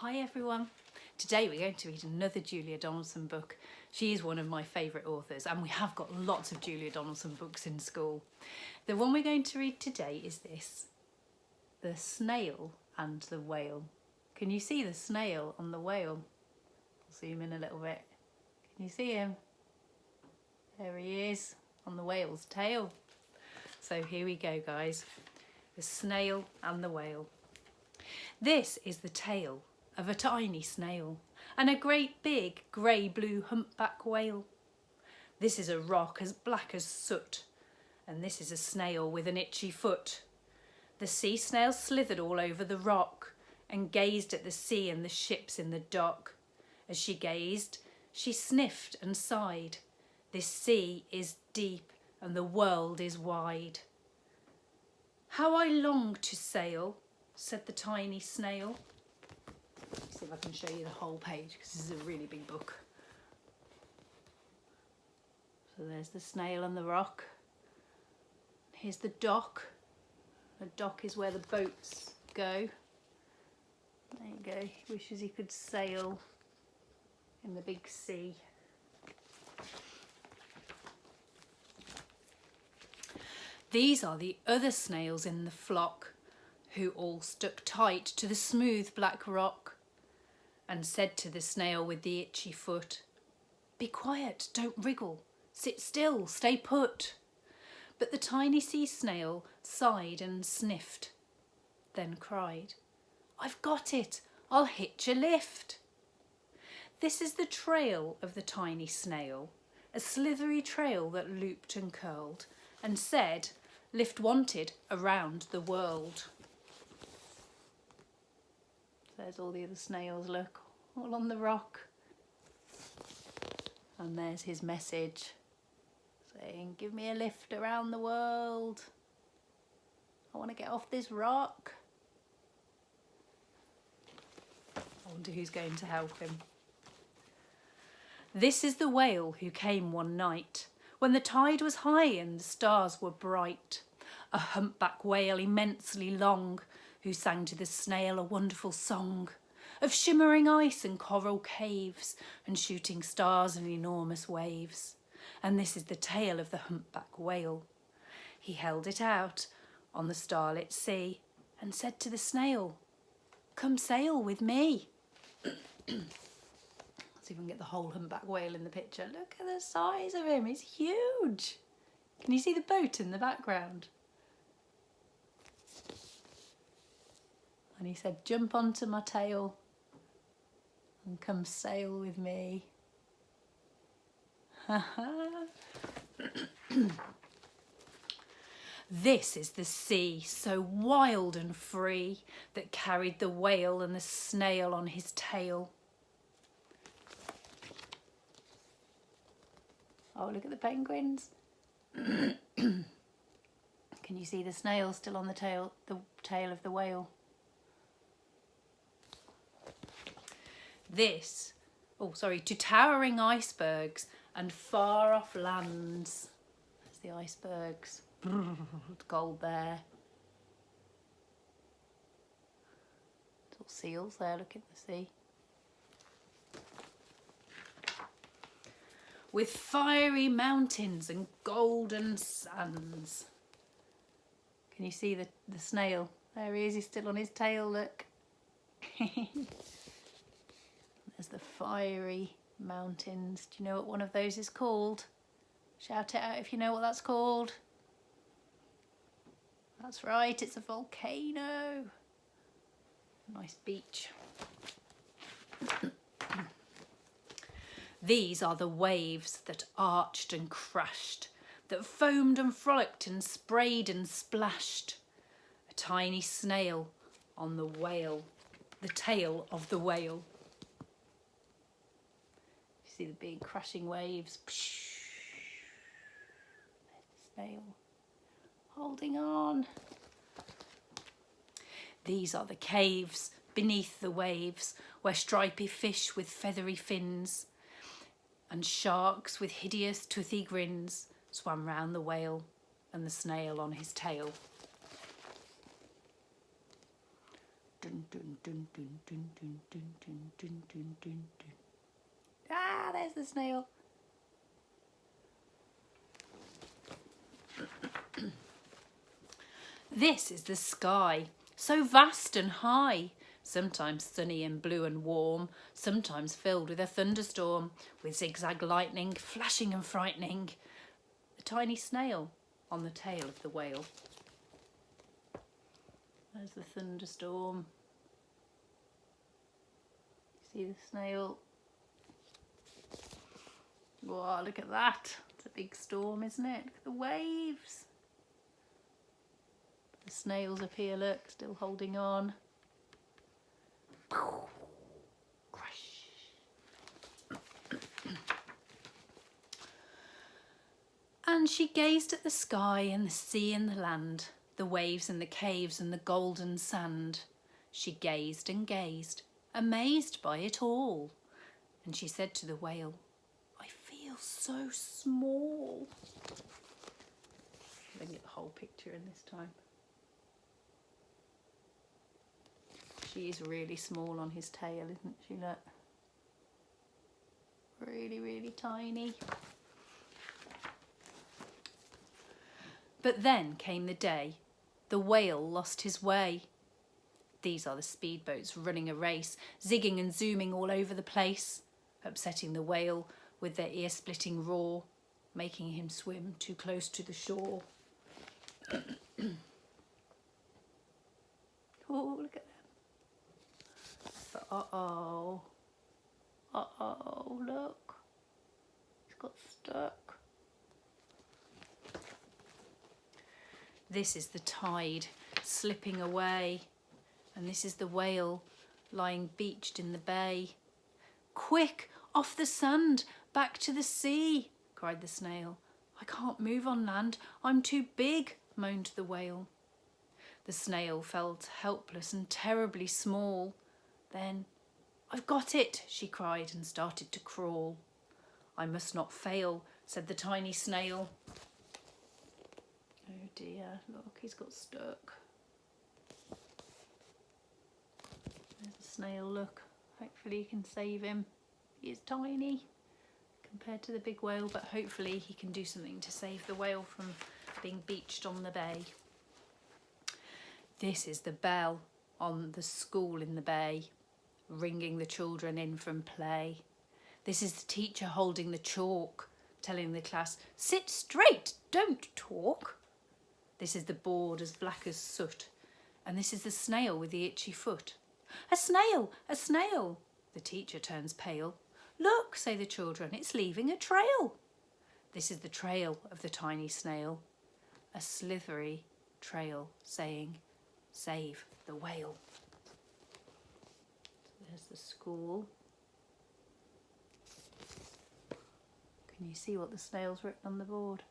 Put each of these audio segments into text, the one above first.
Hi everyone. Today we're going to read another Julia Donaldson book. She is one of my favourite authors and we have got lots of Julia Donaldson books in school. The one we're going to read today is this, The Snail and the Whale. Can you see the snail on the whale? I'll zoom in a little bit. Can you see him? There he is on the whale's tail. So here we go guys, The Snail and the Whale. This is the tale of a tiny snail and a great big grey-blue humpback whale. This is a rock as black as soot, and this is a snail with an itchy foot. The sea snail slithered all over the rock and gazed at the sea and the ships in the dock. As she gazed, she sniffed and sighed. This sea is deep and the world is wide. How I long to sail, said the tiny snail. Let's see if I can show you the whole page because this is a really big book. So there's the snail and the rock. Here's the dock. The dock is where the boats go. There you go. He wishes he could sail in the big sea. These are the other snails in the flock, who all stuck tight to the smooth black rock, and said to the snail with the itchy foot, "Be quiet, don't wriggle, sit still, stay put." But the tiny sea snail sighed and sniffed, then cried, "I've got it, I'll hitch a lift." This is the trail of the tiny snail, a slithery trail that looped and curled, and said, "Lift wanted around the world." There's all the other snails, look, all on the rock. And there's his message saying, "Give me a lift around the world. I want to get off this rock." I wonder who's going to help him. This is the whale who came one night when the tide was high and the stars were bright. A humpback whale immensely long, who sang to the snail a wonderful song of shimmering ice and coral caves and shooting stars and enormous waves. And this is the tale of the humpback whale. He held it out on the starlit sea and said to the snail, "Come sail with me." Let's see if I can get the whole humpback whale in the picture. Look at the size of him, he's huge. Can you see the boat in the background? And he said, "Jump onto my tail and come sail with me." This is the sea, so wild and free, that carried the whale and the snail on his tail. Oh, look at the penguins. Can you see the snail still on the tail of the whale? This, to towering icebergs and far off lands. There's the icebergs. It's cold there. Little seals there, look at the sea. With fiery mountains and golden sands. Can you see the snail? There he is, he's still on his tail, look. There's the fiery mountains. Do you know what one of those is called? Shout it out if you know what that's called. That's right, it's a volcano. Nice beach. These are the waves that arched and crashed, that foamed and frolicked and sprayed and splashed. A tiny snail on the whale, the tail of the whale. See the big crashing waves. There's the snail holding on. These are the caves beneath the waves, where stripy fish with feathery fins and sharks with hideous toothy grins swam round the whale and the snail on his tail. Dun, dun, dun, dun, dun, dun, dun, dun, dun, dun, dun, dun. Ah, there's the snail. This is the sky, so vast and high, sometimes sunny and blue and warm, sometimes filled with a thunderstorm, with zigzag lightning, flashing and frightening. A tiny snail on the tail of the whale. There's the thunderstorm. See the snail? Wow, look at that. It's a big storm, isn't it? Look at the waves. The snail's up here, look, still holding on. Crash. And she gazed at the sky and the sea and the land, the waves and the caves and the golden sand. She gazed and gazed, amazed by it all. And she said to the whale, I feel so small. I can get the whole picture in this time. She is really small on his tail, isn't she? Look. Really, really tiny. But then came the day. The whale lost his way. These are the speedboats running a race, zigging and zooming all over the place, upsetting the whale with their ear-splitting roar, making him swim too close to the shore. Oh, look at them. But uh-oh. Uh-oh, look. He's got stuck. This is the tide slipping away, and this is the whale lying beached in the bay. Quick, off the sand, back to the sea, cried the snail. I can't move on land, I'm too big, moaned the whale. The snail felt helpless and terribly small. Then, I've got it, she cried and started to crawl. I must not fail, said the tiny snail. Oh dear, look, he's got stuck. There's the snail, look. Hopefully he can save him. He is tiny compared to the big whale, but hopefully he can do something to save the whale from being beached on the bay. This is the bell on the school in the bay, ringing the children in from play. This is the teacher holding the chalk, telling the class, sit straight, don't talk. This is the board as black as soot, and this is the snail with the itchy foot. A snail, a snail. The teacher turns pale. Look, say the children, it's leaving a trail. This is the trail of the tiny snail, a slithery trail saying, save the whale. So there's the school. Can you see what the snail's written on the board?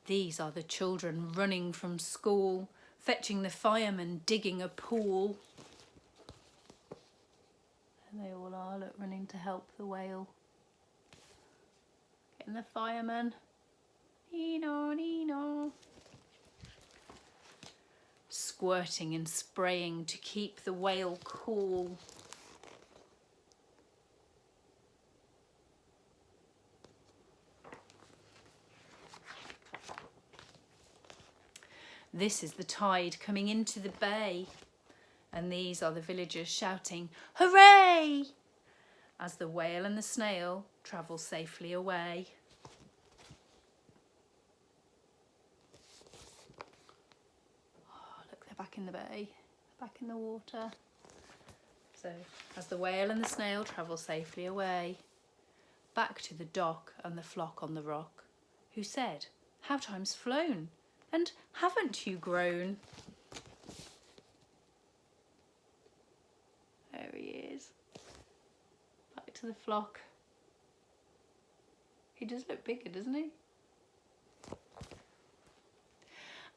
These are the children running from school, fetching the firemen, digging a pool. And they all are, look, running to help the whale. Getting the firemen. Nino, Nino. Squirting and spraying to keep the whale cool. This is the tide coming into the bay, and these are the villagers shouting, hooray! As the whale and the snail travel safely away. Oh, look, they're back in the bay, back in the water. So, as the whale and the snail travel safely away, back to the dock and the flock on the rock, who said, how time's flown, and haven't you grown? There he is. Back to the flock. He does look bigger, doesn't he?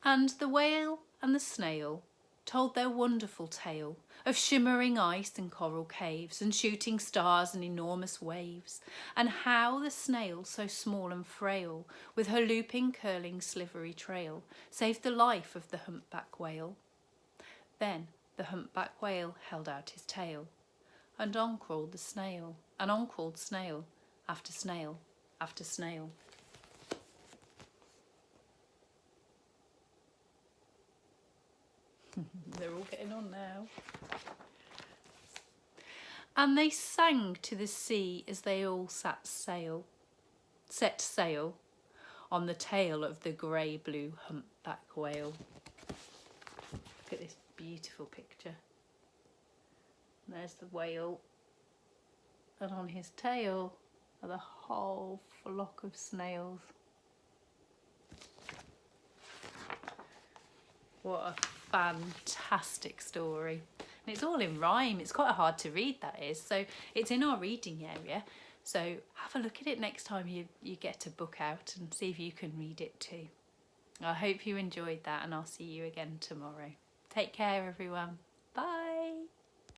And the whale and the snail told their wonderful tale of shimmering ice and coral caves and shooting stars and enormous waves, and how the snail, so small and frail, with her looping, curling, slivery trail, saved the life of the humpback whale. Then the humpback whale held out his tail, and on crawled the snail, and on crawled snail after snail after snail. They're all getting on now. And they sang to the sea as they all set sail on the tail of the grey-blue humpback whale. Look at this beautiful picture. There's the whale, and on his tail are the whole flock of snails. What a fantastic story. And it's all in rhyme. It's quite hard to read, that is. So it's in our reading area. So have a look at it next time you get a book out and see if you can read it too. I hope you enjoyed that, and I'll see you again tomorrow. Take care, everyone. Bye.